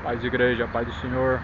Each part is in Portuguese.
Paz de igreja, paz do Senhor.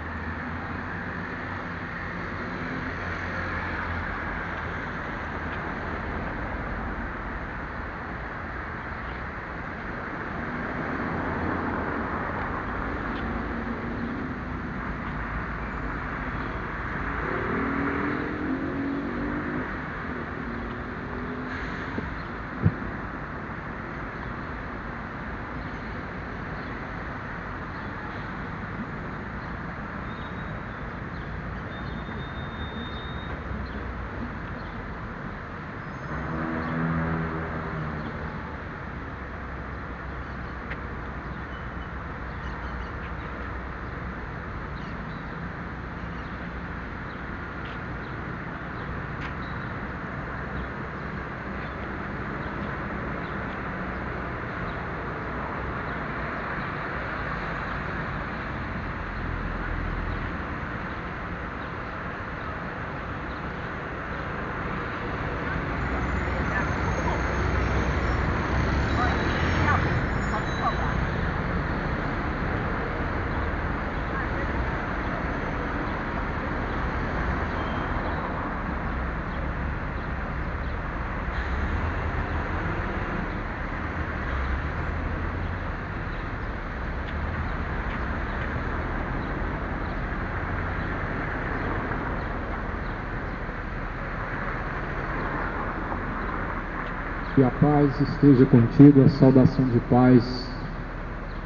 Que a paz esteja contigo, a saudação de paz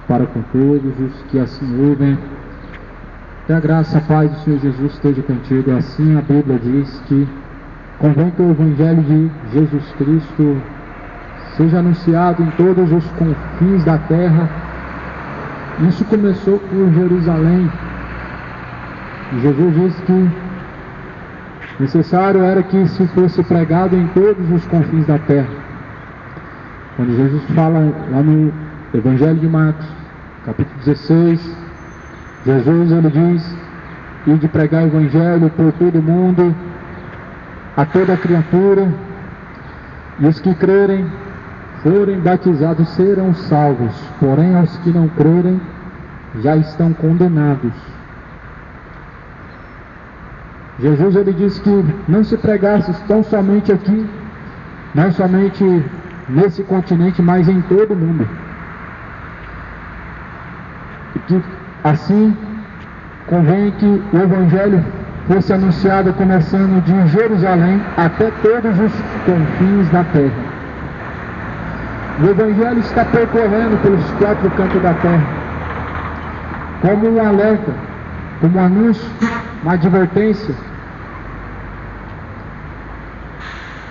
para com todos os que assim ouvem. Que a graça, a paz do Senhor Jesus esteja contigo. Assim a Bíblia diz que convém que o Evangelho de Jesus Cristo seja anunciado em todos os confins da terra. Isso começou por Jerusalém. E Jesus disse que necessário era que se fosse pregado em todos os confins da terra. Quando Jesus fala lá no Evangelho de Marcos, capítulo 16, Jesus ele diz: ide pregar o Evangelho por todo o mundo, a toda criatura, e os que crerem, forem batizados, serão salvos, porém aos que não crerem, já estão condenados. Jesus ele disse que não se pregasse tão somente aqui, não somente nesse continente, mas em todo o mundo. E que assim convém que o Evangelho fosse anunciado começando de Jerusalém até todos os confins da terra. O Evangelho está percorrendo pelos quatro cantos da terra, como um alerta, como um anúncio, uma advertência.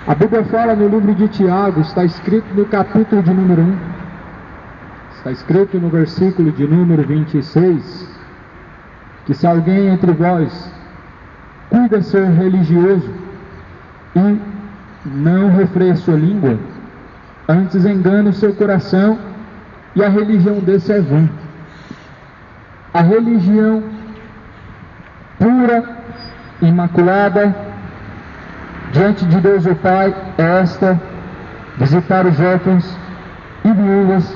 A Bíblia fala no livro de Tiago, está escrito no capítulo de número 1, está escrito no versículo de número 26, que se alguém entre vós cuida ser religioso e não refreia sua língua, antes engana o seu coração, e a religião desse é vã. A religião pura, imaculada, diante de Deus o Pai, é esta: visitar os órfãos e viúvas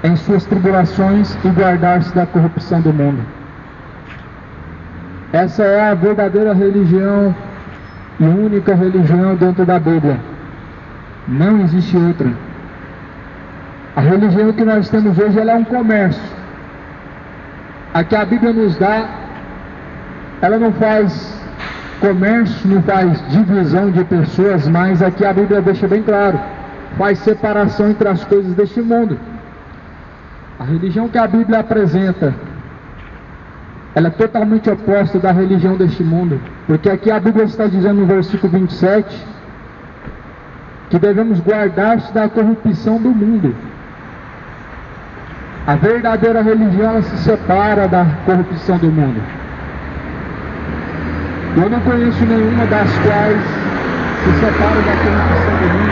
em suas tribulações e guardar-se da corrupção do mundo. Essa é a verdadeira religião e única religião dentro da Bíblia. Não existe outra. A religião que nós temos hoje, ela é um comércio. A que a Bíblia nos dá, ela não faz comércio, não faz divisão de pessoas, mas aqui a Bíblia deixa bem claro, faz separação entre as coisas deste mundo. A religião que a Bíblia apresenta, ela é totalmente oposta da religião deste mundo, porque aqui a Bíblia está dizendo no versículo 27 que devemos guardar-se da corrupção do mundo. A verdadeira religião, ela se separa da corrupção do mundo. Eu não conheço nenhuma das quais se separa da corrupção do mundo,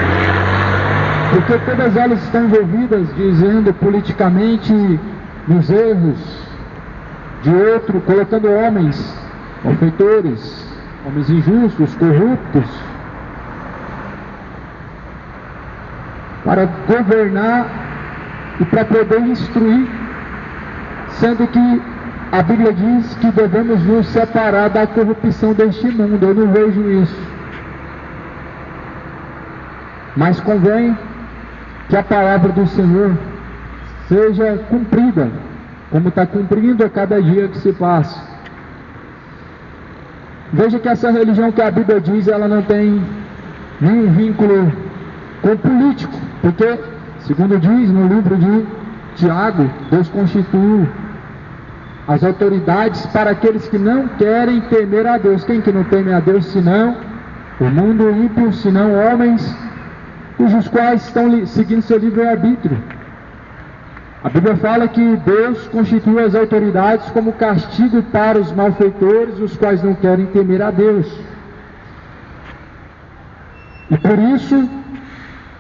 porque todas elas estão envolvidas, dizendo politicamente, nos erros de outro, colocando homens malfeitores, homens injustos, corruptos, para governar e para poder instruir sendo que a Bíblia diz que devemos nos separar da corrupção deste mundo. Eu não vejo isso. Mas convém que a palavra do Senhor seja cumprida, como está cumprindo a cada dia que se passa. Veja que essa religião que a Bíblia diz, ela não tem nenhum vínculo com o político, porque, segundo diz no livro de Tiago, Deus constituiu as autoridades para aqueles que não querem temer a Deus. Quem que não teme a Deus, senão o mundo ímpio, senão homens cujos quais estão seguindo seu livre-arbítrio. A Bíblia fala que Deus constituiu as autoridades como castigo para os malfeitores, os quais não querem temer a Deus. E por isso,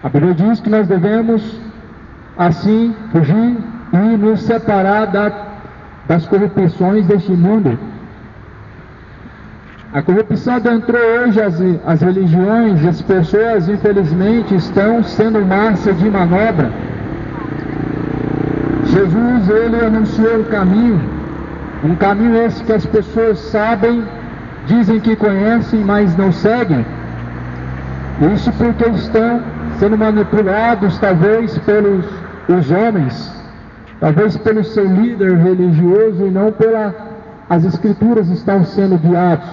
a Bíblia diz que nós devemos, assim, fugir e nos separar das corrupções deste mundo. A corrupção adentrou hoje as religiões, e as pessoas, infelizmente, estão sendo massa de manobra. Jesus, ele anunciou um caminho esse que as pessoas sabem, dizem que conhecem, mas não seguem. Isso porque estão sendo manipulados, talvez pelos homens, talvez pelo seu líder religioso, e não as escrituras estão sendo guiados.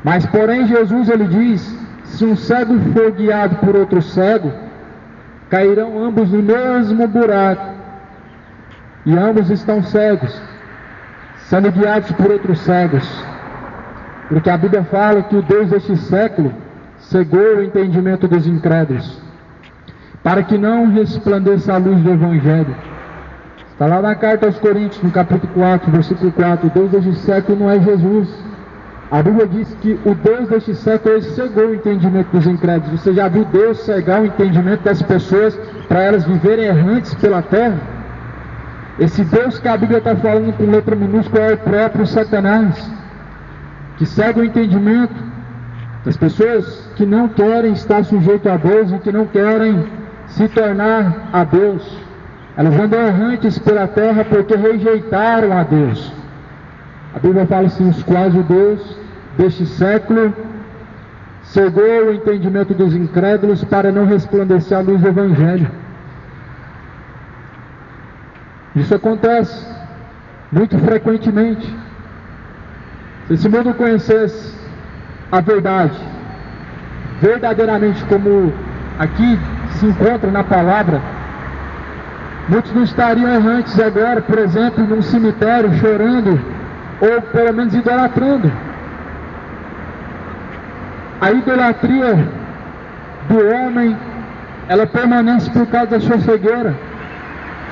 Mas porém Jesus, ele diz, se um cego for guiado por outro cego, cairão ambos no mesmo buraco, e ambos estão cegos, sendo guiados por outros cegos. Porque a Bíblia fala que o Deus deste século cegou o entendimento dos incrédulos, para que não resplandeça a luz do Evangelho. Está lá na carta aos Coríntios, no capítulo 4, versículo 4, o Deus deste século não é Jesus. A Bíblia diz que o Deus deste século, ele cegou o entendimento dos incrédulos. Você já viu Deus cegar o entendimento das pessoas para elas viverem errantes pela terra? Esse Deus que a Bíblia está falando com letra minúscula é o próprio Satanás, que cega o entendimento das pessoas que não querem estar sujeitas a Deus e que não querem se tornar a Deus. Elas andam errantes pela terra porque rejeitaram a Deus. A Bíblia fala assim, os quais o Deus deste século cegou o entendimento dos incrédulos para não resplandecer a luz do Evangelho. Isso acontece muito frequentemente. Se esse mundo conhecesse a verdade, verdadeiramente como aqui se encontra na palavra, muitos não estariam errantes agora, por exemplo, num cemitério chorando, ou pelo menos idolatrando. A idolatria do homem, ela permanece por causa da sua cegueira.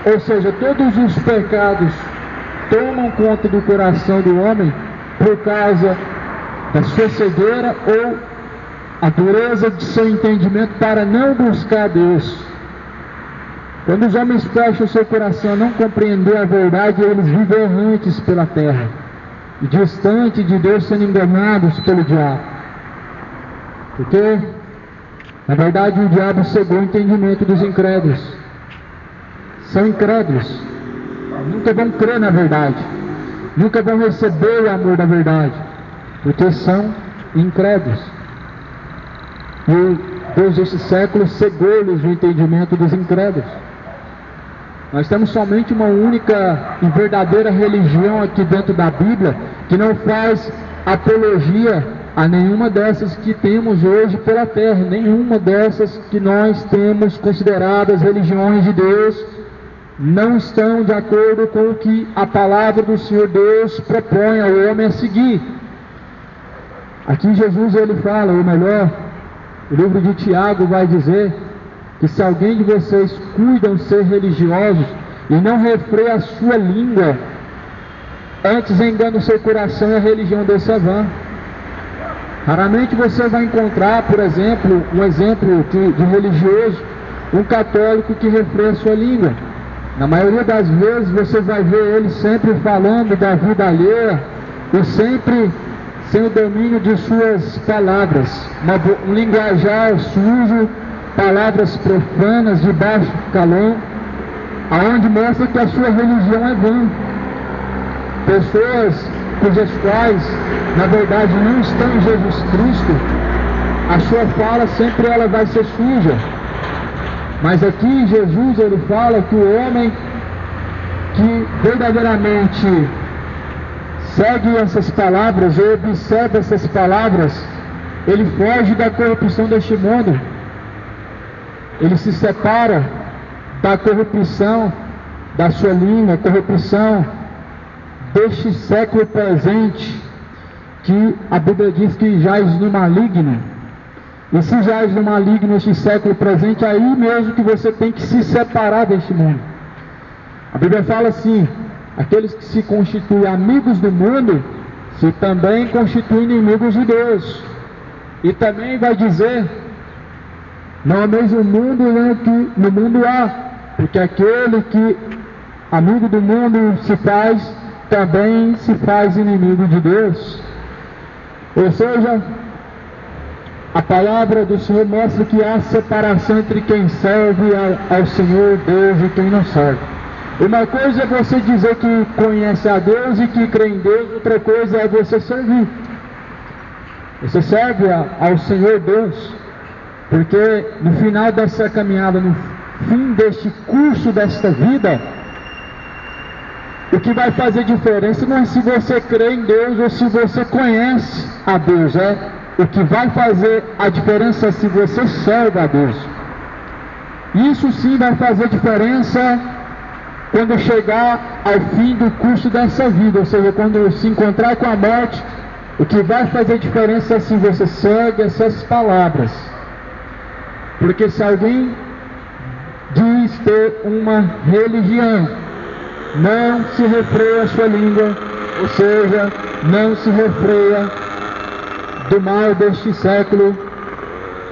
Ou seja, todos os pecados tomam conta do coração do homem por causa da sua cegueira ou a dureza de seu entendimento para não buscar Deus. Quando os homens fecham o seu coração a não compreender a verdade, eles vivem errantes pela terra e distante de Deus, sendo enganados pelo diabo. Porque, na verdade, o diabo cegou o entendimento dos incrédulos. São incrédulos, nunca vão crer na verdade, nunca vão receber o amor da verdade, porque são incrédulos. E o Deus deste século cegou-lhes o entendimento dos incrédulos. Nós temos somente uma única e verdadeira religião aqui dentro da Bíblia, que não faz apologia a nenhuma dessas que temos hoje pela terra, nenhuma dessas que nós temos consideradas religiões de Deus, não estão de acordo com o que a palavra do Senhor Deus propõe ao homem a seguir. Aqui Jesus, ele fala, ou melhor, o livro de Tiago vai dizer que se alguém de vocês cuidam ser religiosos e não refreia a sua língua, antes engana o seu coração, e a religião desse é vã. Raramente você vai encontrar, por exemplo, um exemplo de religioso, um católico que refreia a sua língua. Na maioria das vezes você vai ver ele sempre falando da vida alheia e sempre sem o domínio de suas palavras, um linguajar sujo, palavras profanas de baixo calão, aonde mostra que a sua religião é vã. pessoas cujas quais, na verdade, não estão em Jesus Cristo, a sua fala sempre ela vai ser suja. Mas aqui Jesus ele fala que o homem que verdadeiramente segue essas palavras ou observa essas palavras, ele foge da corrupção deste mundo. Ele se separa da corrupção da sua língua, corrupção deste século presente, que a Bíblia diz que jaz no maligno. E se jaz no maligno este século presente, aí mesmo que você tem que se separar deste mundo. A Bíblia fala assim: aqueles que se constituem amigos do mundo, se também constituem inimigos de Deus. E também vai dizer: não ameis o mundo, nem o que no mundo há, porque aquele que amigo do mundo se faz, também se faz inimigo de Deus. Ou seja, a palavra do Senhor mostra que há separação entre quem serve ao Senhor Deus e quem não serve. Uma coisa é você dizer que conhece a Deus e que crê em Deus, outra coisa é você servir. Você serve ao Senhor Deus, porque no final dessa caminhada, no fim deste curso desta vida, o que vai fazer diferença não é se você crê em Deus ou se você conhece a Deus, o que vai fazer a diferença é se você serve a Deus. Isso sim vai fazer diferença quando chegar ao fim do curso dessa vida, ou seja, quando se encontrar com a morte. O que vai fazer diferença é se você segue essas palavras. Porque se alguém diz ter uma religião, não se refreia a sua língua, ou seja, não se refreia do mal deste século,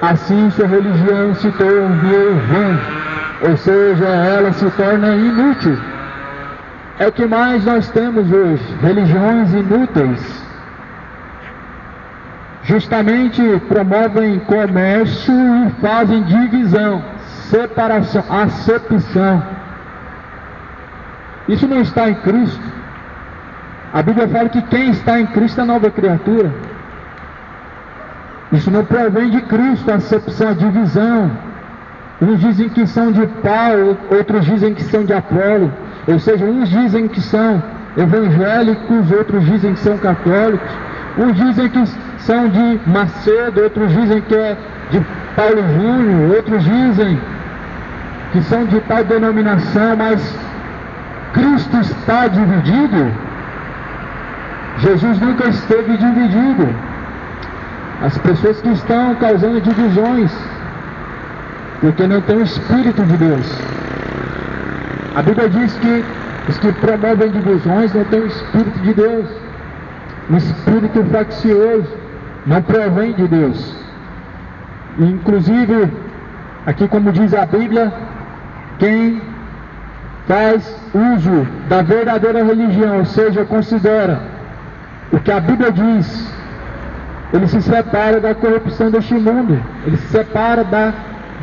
assim sua religião se torna vã, ou seja, ela se torna inútil. É o que mais nós temos hoje, religiões inúteis. Justamente promovem comércio e fazem divisão, separação, acepção. Isso não está em Cristo. A Bíblia fala que quem está em Cristo é nova criatura. Isso não provém de Cristo, a acepção, a divisão. Uns dizem que são de Paulo, outros dizem que são de Apolo. Ou seja, uns dizem que são evangélicos, outros dizem que são católicos. Uns dizem que são de Macedo, outros dizem que é de Paulo Júnior, outros dizem que são de tal denominação, mas Cristo está dividido? Jesus nunca esteve dividido. As pessoas que estão causando divisões, porque não tem o Espírito de Deus. A Bíblia diz que os que promovem divisões não têm o Espírito de Deus. O espírito faccioso não provém de Deus. Inclusive, aqui como diz a Bíblia, quem faz uso da verdadeira religião, ou seja, considera o que a Bíblia diz, ele se separa da corrupção deste mundo, ele se separa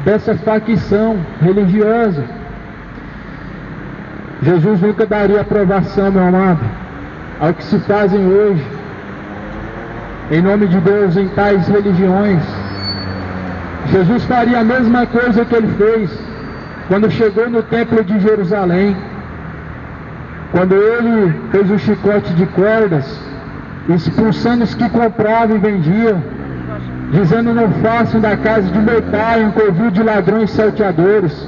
dessa facção religiosa. Jesus nunca daria aprovação, meu amado, ao que se fazem hoje, em nome de Deus, em tais religiões. Jesus faria a mesma coisa que ele fez quando chegou no templo de Jerusalém, quando ele fez o chicote de cordas, expulsando os que compravam e vendiam, dizendo: não façam da casa de meu pai um covil de ladrões e salteadores.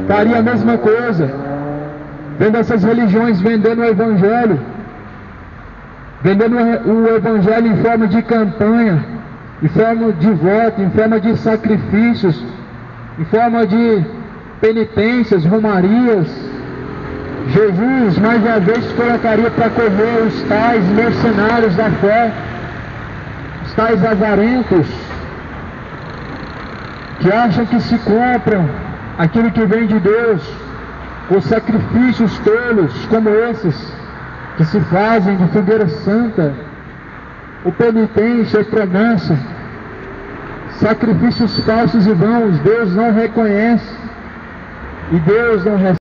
Faria a mesma coisa, vendo essas religiões vendendo o Evangelho, vendendo o Evangelho em forma de campanha, em forma de voto, em forma de sacrifícios, em forma de penitências, romarias. Jesus mais uma vez colocaria para correr os tais mercenários da fé, os tais avarentos, que acham que se compram aquilo que vem de Deus, os sacrifícios tolos como esses que se fazem de fogueira santa, o penitência, a promessa, sacrifícios falsos e vãos. Deus não reconhece e Deus não recebe.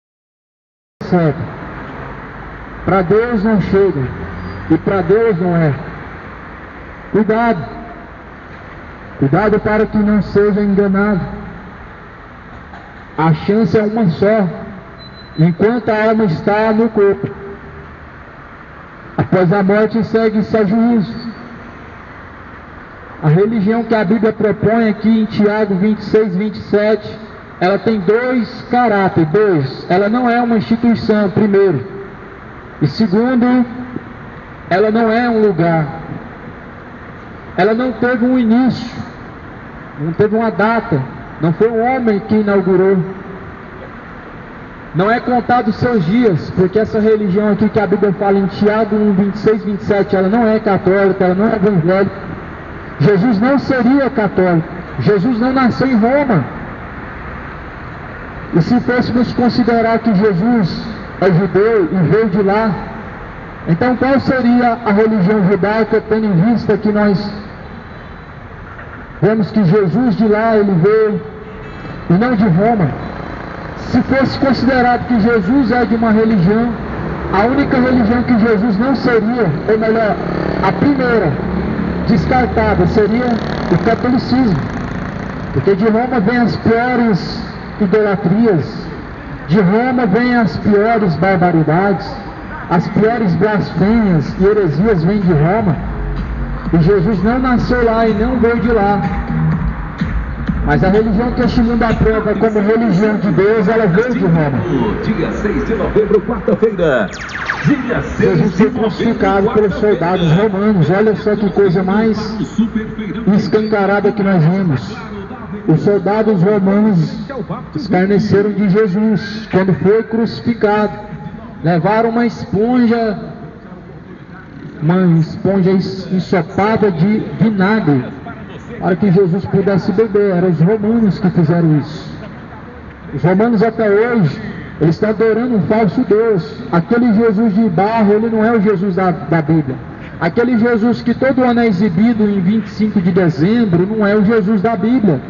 Para Deus não chega, e para Deus não é. Cuidado, cuidado para que não seja enganado. A chance é uma só, enquanto a alma está no corpo. Após a morte segue-se a juízo. A religião que a Bíblia propõe aqui em Tiago 26, 27, ela tem dois caráteres. Ela não é uma instituição, primeiro. E segundo, ela não é um lugar. Ela não teve um início, não teve uma data. Não foi um homem que inaugurou. Não é contado os seus dias, porque essa religião aqui que a Bíblia fala em Tiago 1, 26, 27, ela não é católica, ela não é evangélica. Jesus não seria católico. Jesus não nasceu em Roma. E se fôssemos considerar que Jesus é judeu e veio de lá, então qual seria a religião judaica, tendo em vista que nós vemos que Jesus de lá ele veio e não de Roma? Se fosse considerado que Jesus é de uma religião, a única religião que Jesus não seria, ou melhor, a primeira descartada seria o catolicismo, porque de Roma vem as piores idolatrias, de Roma vem as piores barbaridades, as piores blasfêmias e heresias vêm de Roma, e Jesus não nasceu lá e não veio de lá. Mas a religião que este mundo aprova como religião de Deus, ela veio de Roma. Dia 6 de novembro, quarta-feira. Jesus foi crucificado pelos soldados romanos. Olha só que coisa mais escancarada que nós vimos. Os soldados romanos escarneceram de Jesus quando foi crucificado. Levaram uma esponja ensopada de vinagre para que Jesus pudesse beber. Eram os romanos que fizeram isso. Os romanos até hoje, eles estão adorando um falso Deus. Aquele Jesus de barro, ele não é o Jesus da Bíblia. Aquele Jesus que todo ano é exibido em 25 de dezembro, não é o Jesus da Bíblia.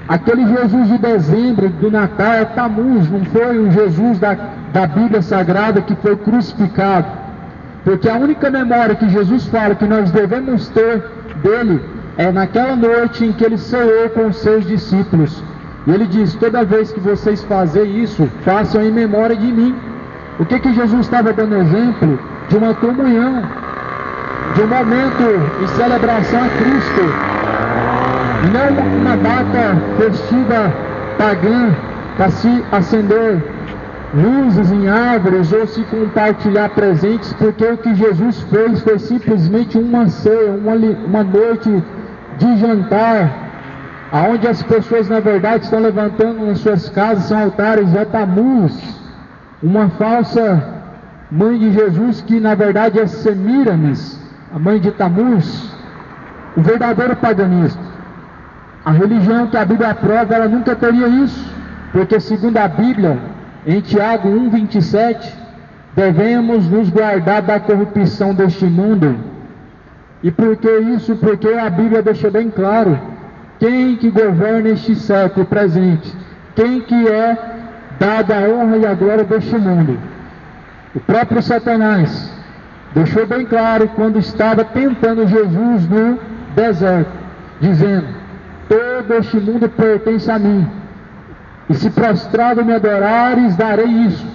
Aquele Jesus de dezembro, do Natal, é Tamuz, não foi o Jesus da Bíblia Sagrada que foi crucificado. Porque a única memória que Jesus fala que nós devemos ter dele é naquela noite em que ele ceou com os seus discípulos. E ele diz: toda vez que vocês fazem isso, façam em memória de mim. O que Jesus estava dando exemplo? De uma comunhão, de um momento de celebração a Cristo, e não uma data festiva pagã para se acender luzes em árvores ou se compartilhar presentes, porque o que Jesus fez foi simplesmente uma ceia, uma noite de jantar, aonde as pessoas na verdade estão levantando nas suas casas, são altares a Tamuz, uma falsa mãe de Jesus que na verdade é Semíramis, a mãe de Tamuz, o verdadeiro paganismo. A religião que a Bíblia aprova, ela nunca teria isso, porque segundo a Bíblia, em Tiago 1,27, devemos nos guardar da corrupção deste mundo. E por que isso? Porque a Bíblia deixa bem claro quem que governa este século presente, quem que é dada a honra e a glória deste mundo. O próprio Satanás deixou bem claro quando estava tentando Jesus no deserto, dizendo: todo este mundo pertence a mim, e se prostrado me adorares, darei isso.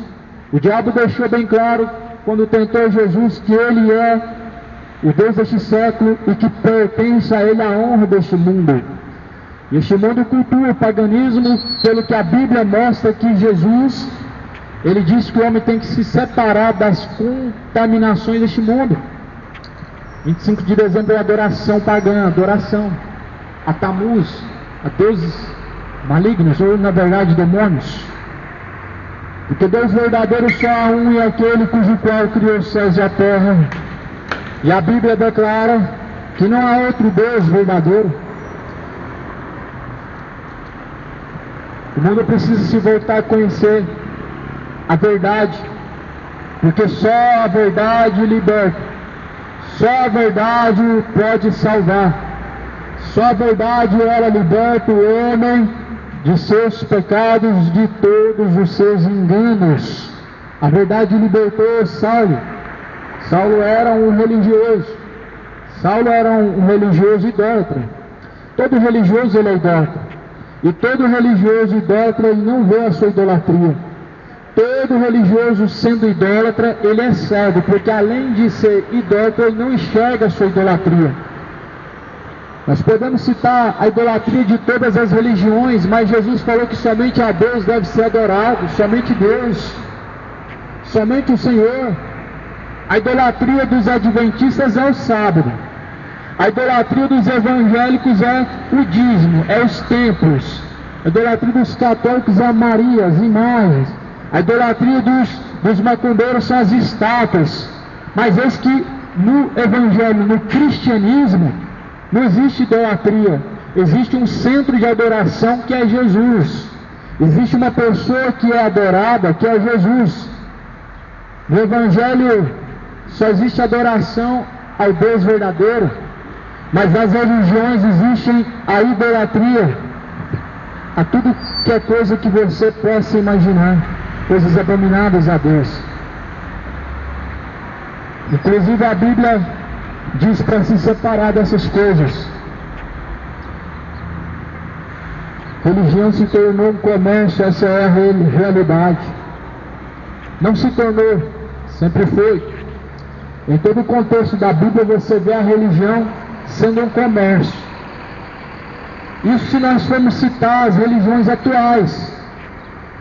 O diabo deixou bem claro quando tentou Jesus que ele é o Deus deste século e que pertence a ele a honra deste mundo. E este mundo cultua o paganismo, pelo que a Bíblia mostra que Jesus, ele diz que o homem tem que se separar das contaminações deste mundo. 25 de dezembro é adoração pagã, adoração a Tamuz, a deuses malignos, ou na verdade demônios. Porque Deus verdadeiro só há um, e aquele cujo qual criou os céus e a terra. E a Bíblia declara que não há outro Deus verdadeiro. O mundo precisa se voltar a conhecer a verdade, porque só a verdade liberta, só a verdade pode salvar, só a verdade ela liberta o homem de seus pecados, de todos os seus enganos. A verdade libertou Saulo. Saulo era um religioso. Saulo era um religioso idólatra. Todo religioso ele é idólatra. E todo religioso idólatra ele não vê a sua idolatria. Todo religioso sendo idólatra, ele é cego, porque além de ser idólatra, ele não enxerga a sua idolatria. Nós podemos citar a idolatria de todas as religiões, mas Jesus falou que somente a Deus deve ser adorado, somente Deus, somente o Senhor. A idolatria dos adventistas é o sábado. A idolatria dos evangélicos é o dízimo, é os templos. A idolatria dos católicos é Maria, as imagens. A idolatria dos macumbeiros são as estátuas. Mas eis que no evangelho, no cristianismo, não existe idolatria. Existe um centro de adoração que é Jesus. Existe uma pessoa que é adorada, que é Jesus. No evangelho só existe adoração ao Deus verdadeiro. Mas nas religiões existe a idolatria a tudo que é coisa que você possa imaginar, coisas abomináveis a Deus. Inclusive a Bíblia diz para se separar dessas coisas. Religião se tornou um comércio, essa é a realidade. Não se tornou, sempre foi. Em todo o contexto da Bíblia você vê a religião sendo um comércio. Isso se nós formos citar as religiões atuais.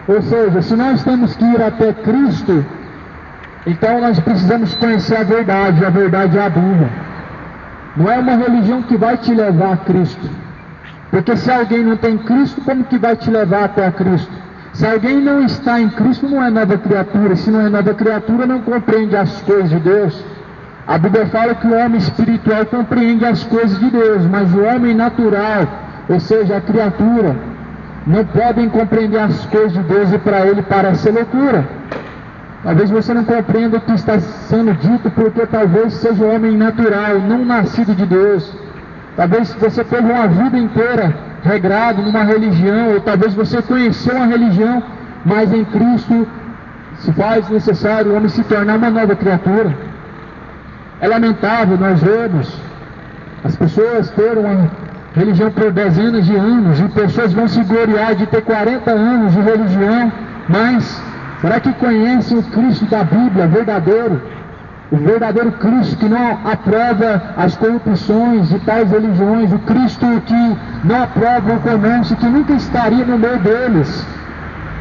Ou seja, se nós temos que ir até Cristo, então nós precisamos conhecer a verdade é a Bíblia. Não é uma religião que vai te levar a Cristo. Porque se alguém não tem Cristo, como que vai te levar até a Cristo? Se alguém não está em Cristo, não é nova criatura. Se não é nova criatura, não compreende as coisas de Deus. A Bíblia fala que o homem espiritual compreende as coisas de Deus, mas o homem natural, ou seja, a criatura, não podem compreender as coisas de Deus e para ele parece loucura. Talvez você não compreenda o que está sendo dito, porque talvez seja um homem natural, não nascido de Deus. Talvez você teve uma vida inteira regrado numa religião, ou talvez você conheceu uma religião, mas em Cristo se faz necessário o homem se tornar uma nova criatura. É lamentável, nós vemos as pessoas terem uma religião por dezenas de anos, e pessoas vão se gloriar de ter 40 anos de religião, mas será que conhecem o Cristo da Bíblia, verdadeiro? O verdadeiro Cristo que não aprova as corrupções de tais religiões, o Cristo que não aprova o comércio, que nunca estaria no meio deles,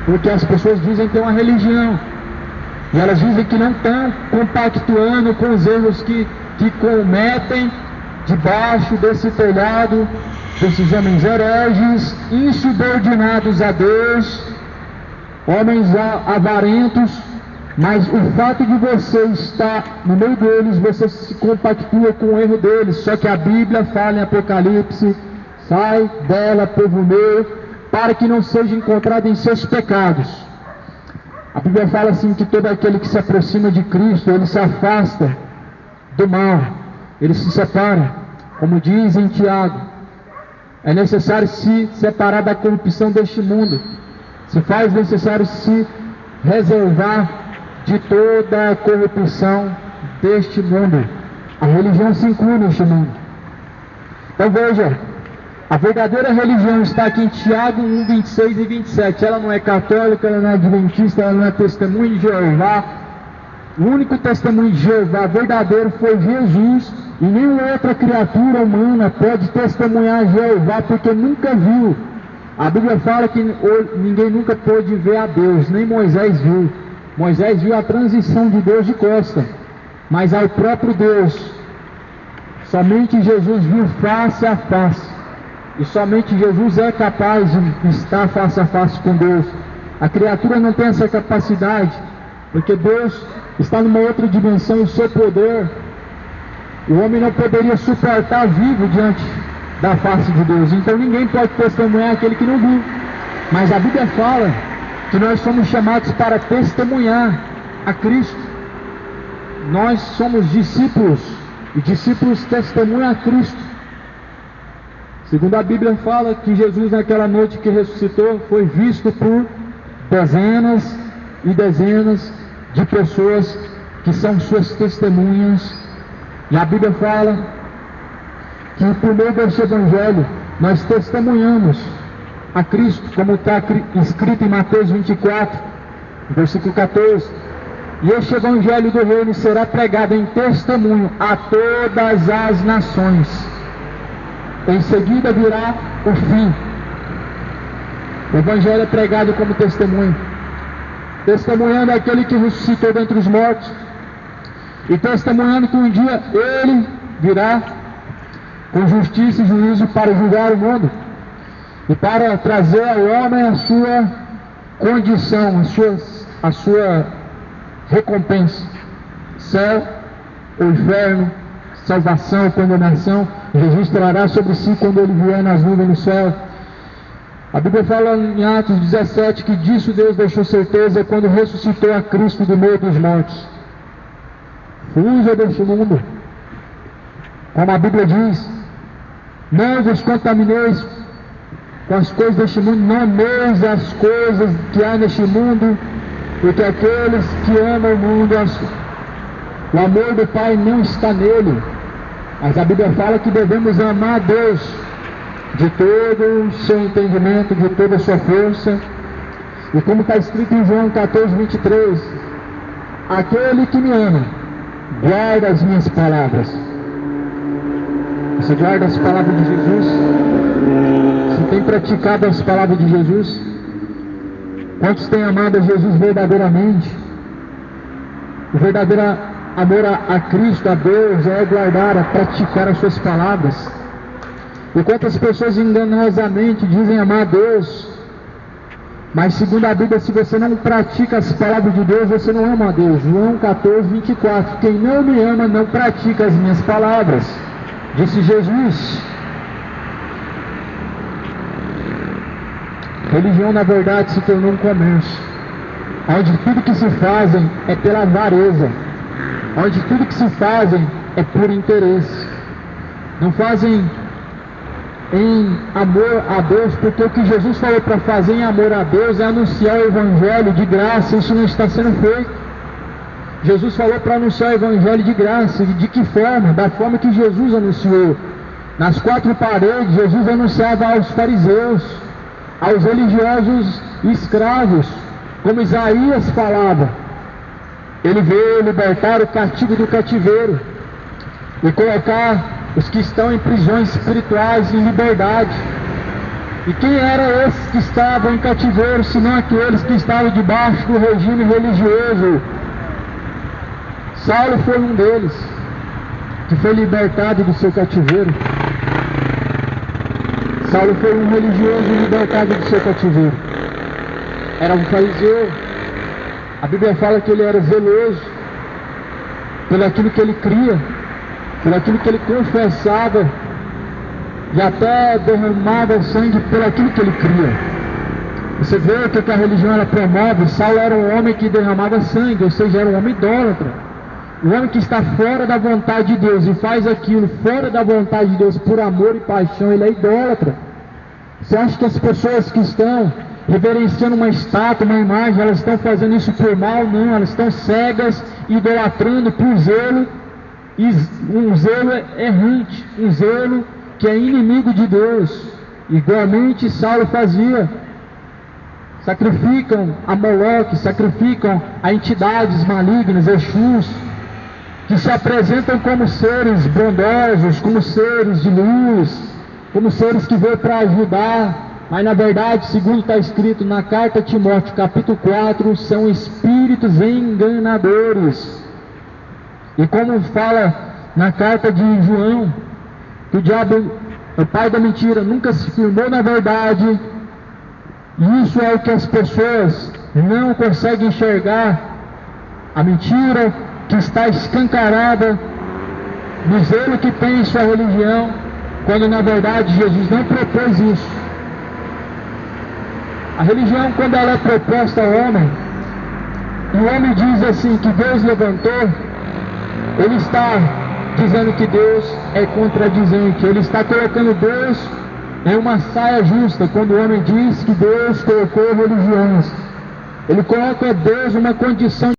porque as pessoas dizem que é uma religião, e elas dizem que não estão compactuando com os erros que cometem debaixo desse telhado, desses homens hereges, insubordinados a Deus, homens avarentos. Mas o fato de você estar no meio deles, você se compactua com o erro deles. Só que a Bíblia fala em Apocalipse: sai dela, povo meu, para que não seja encontrado em seus pecados. A Bíblia fala assim que todo aquele que se aproxima de Cristo, ele se afasta do mal, ele se separa. Como diz em Tiago, é necessário se separar da corrupção deste mundo. Se faz necessário se reservar de toda a corrupção deste mundo. A religião se inclui neste mundo. Então veja, a verdadeira religião está aqui em Tiago 1, 26 e 27. Ela não é católica, ela não é adventista, ela não é testemunho de Jeová. O único testemunho de Jeová verdadeiro foi Jesus, e nenhuma outra criatura humana pode testemunhar Jeová, porque nunca viu. A Bíblia fala que ninguém nunca pôde ver a Deus, nem Moisés viu. Moisés viu a transição de Deus de costa, mas ao próprio Deus, somente Jesus viu face a face, e somente Jesus é capaz de estar face a face com Deus. A criatura não tem essa capacidade, porque Deus está numa outra dimensão, e o seu poder, o homem não poderia suportar vivo diante da face de Deus. Então ninguém pode testemunhar aquele que não viu. Mas a Bíblia fala que nós somos chamados para testemunhar a Cristo. Nós somos discípulos, e discípulos testemunham a Cristo. Segundo a Bíblia fala que Jesus, naquela noite que ressuscitou, foi visto por dezenas e dezenas de pessoas que são suas testemunhas. E a Bíblia fala que por meio desse Evangelho nós testemunhamos a Cristo, como está escrito em Mateus 24, versículo 14. E este Evangelho do Reino será pregado em testemunho a todas as nações. Em seguida virá o fim. O Evangelho é pregado como testemunho. Testemunhando aquele que ressuscitou dentre os mortos. E testemunhando que um dia Ele virá com justiça e juízo para julgar o mundo. E para trazer ao homem a sua condição, a sua recompensa. Céu ou inferno, salvação ou condenação. Jesus trará sobre si quando Ele vier nas nuvens no céu. A Bíblia fala em Atos 17 que disso Deus deixou certeza quando ressuscitou a Cristo do meio dos mortos. Fuja deste mundo. Como a Bíblia diz, não vos contamineis com as coisas deste mundo, não ameis as coisas que há neste mundo, porque aqueles que amam o mundo, o amor do Pai não está nele. Mas a Bíblia fala que devemos amar a Deus de todo o seu entendimento, de toda a sua força. E como está escrito em João 14, 23, aquele que me ama, guarda as minhas palavras. Você guarda as palavras de Jesus? Você tem praticado as palavras de Jesus? Quantos têm amado a Jesus verdadeiramente? O verdadeiro amor a Cristo, a Deus, é guardar, é praticar as suas palavras. E quantas pessoas enganosamente dizem amar a Deus, mas segundo a Bíblia, se você não pratica as palavras de Deus, você não ama a Deus. João 14, 24, quem não me ama não pratica as minhas palavras, disse Jesus. Religião, na verdade, se tornou um comércio, onde tudo que se fazem é pela avareza, onde tudo que se fazem é por interesse. Não fazem em amor a Deus, porque o que Jesus falou para fazer em amor a Deus é anunciar o Evangelho de graça. Isso não está sendo feito. Jesus falou para anunciar o Evangelho de graça. E de que forma? Da forma que Jesus anunciou. Nas quatro paredes, Jesus anunciava aos fariseus, aos religiosos escravos, como Isaías falava. Ele veio libertar o cativo do cativeiro e colocar os que estão em prisões espirituais em liberdade. E quem eram esses que estavam em cativeiro, senão aqueles que estavam debaixo do regime religioso? Saulo foi um deles, que foi libertado do seu cativeiro. Saulo foi um religioso libertado do seu cativeiro. Era um fariseu. A Bíblia fala que ele era zeloso pelo aquilo que ele cria, por aquilo que ele confessava, e até derramava sangue por aquilo que ele cria. Você vê o que a religião ela promove. Saulo era um homem que derramava sangue, ou seja, era um homem idólatra. Um homem que está fora da vontade de Deus e faz aquilo fora da vontade de Deus por amor e paixão, ele é idólatra. Você acha que as pessoas que estão reverenciando uma estátua, uma imagem, elas estão fazendo isso por mal? Não, elas estão cegas, idolatrando por zelo. E um zelo errante, um zelo que é inimigo de Deus. Igualmente Saulo fazia. Sacrificam a Moloque, sacrificam a entidades malignas, Exus, que se apresentam como seres bondosos, como seres de luz, como seres que veio para ajudar, mas na verdade, segundo está escrito na carta a Timóteo, capítulo 4, são espíritos enganadores. E como fala na carta de João, que o diabo, o pai da mentira, nunca se firmou na verdade. E isso é o que as pessoas não conseguem enxergar. A mentira que está escancarada no zelo que tem em sua religião, quando na verdade Jesus não propôs isso. A religião, quando ela é proposta ao homem, e o homem diz assim que Deus levantou, ele está dizendo que Deus é contradizente. Ele está colocando Deus em uma saia justa. Quando o homem diz que Deus colocou religiões, ele coloca Deus em uma condição